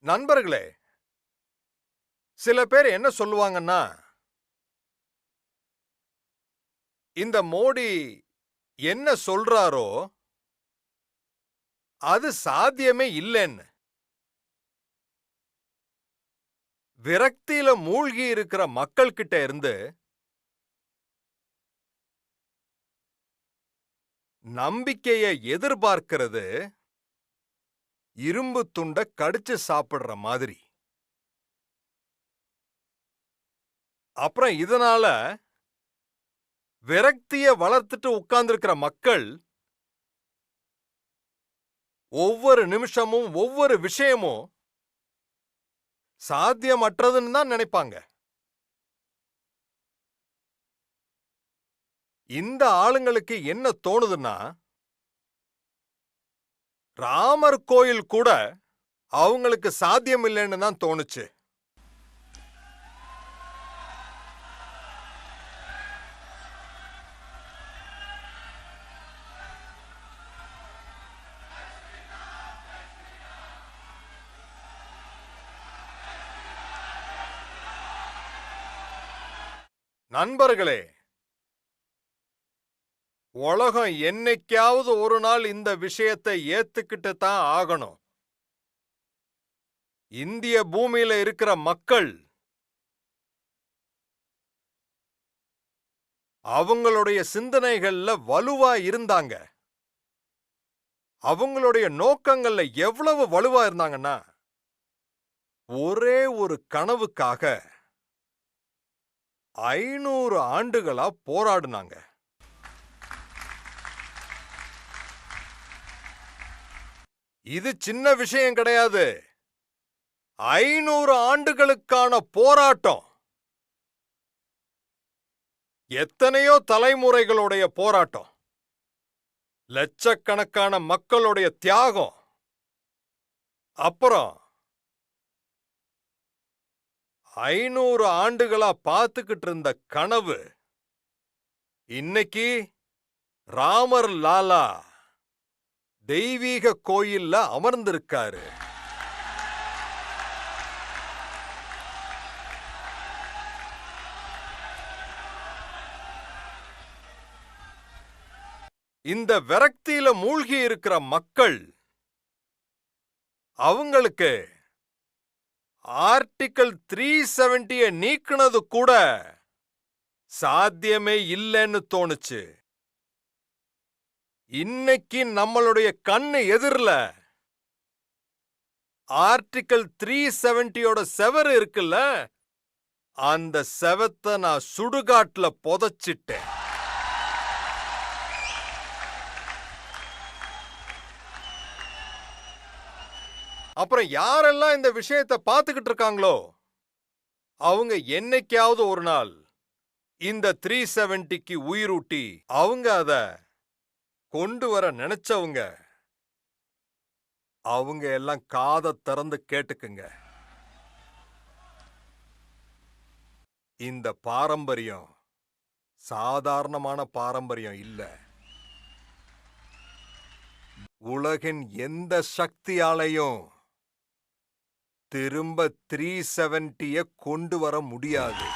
நண்பர்களே, சில பேர் என்ன சொல்லுவாங்கன்னா, இந்த மோடி என்ன சொல்றாரோ அது சாத்தியமே இல்லைன்னு. விரக்தியில மூழ்கி இருக்கிற மக்கள் கிட்ட இருந்து நம்பிக்கைய எதிர்பார்க்கிறது இரும்பு துண்ட கடிச்சு சாப்பிடுற மாதிரி. அப்புறம் இதனால விரக்திய வளர்த்துட்டு உட்கார்ந்திருக்கிற மக்கள் ஒவ்வொரு நிமிஷமும் ஒவ்வொரு விஷயமும் சாத்தியமற்றதுன்னு தான் நினைப்பாங்க. இந்த ஆளுங்களுக்கு என்ன தோணுதுன்னா, ராமர் கோயில் கூட அவங்களுக்கு சாத்தியம் இல்லைன்னு தான் தோணுச்சு. நண்பர்களே, உலகம் என்னைக்காவது ஒரு நாள் இந்த விஷயத்தை ஏத்துக்கிட்டு தான் ஆகணும். இந்திய பூமியில இருக்கிற மக்கள் அவங்களுடைய சிந்தனைகள்ல வலுவா இருந்தாங்க. அவங்களுடைய நோக்கங்கள்ல எவ்வளவு வலுவா இருந்தாங்கன்னா, ஒரே ஒரு கனவுக்காக 500 ஆண்டுகளா போராடுனாங்க. இது சின்ன விஷயம் கிடையாது. 500 ஆண்டுகளுக்கான போராட்டம். எத்தனையோ தலைமுறைகளுடைய போராட்டம். லட்சக்கணக்கான மக்களுடைய தியாகம். அப்புறம் 500 ஆண்டுகளா பார்த்துக்கிட்டு இருந்த கனவு இன்னைக்கு ராமர் லாலா தெய்வீக கோயில்ல அமர்ந்திருக்காரு. இந்த விரக்தியில மூழ்கி இருக்கிற மக்கள் அவங்களுக்கு ஆர்டிகிள் 370 நீக்குனது கூட சாத்தியமே இல்லைன்னு தோணுச்சு. இன்னைக்கு நம்மளுடைய கண்ணு எதிரில ஆர்டிகிள் 370 செவரு இருக்குல்ல, அந்த செவத்தை நான் சுடுகாட்டுல புதைச்சிட்டேன். அப்புறம் யாரெல்லாம் இந்த விஷயத்தை பார்த்துக்கிட்டு இருக்காங்களோ அவங்க என்னைக்காவது ஒரு நாள் இந்த 370க்கு உயிரூட்டி அவங்க அத கொண்டு வர நினைச்சவங்க அவங்க எல்லாம் காதை திறந்து கேட்டுக்குங்க. இந்த பாரம்பரியம் சாதாரணமான பாரம்பரியம் இல்ல. உலகின் எந்த சக்தியாலையும் திரும்ப 370 கொண்டு வர முடியாது.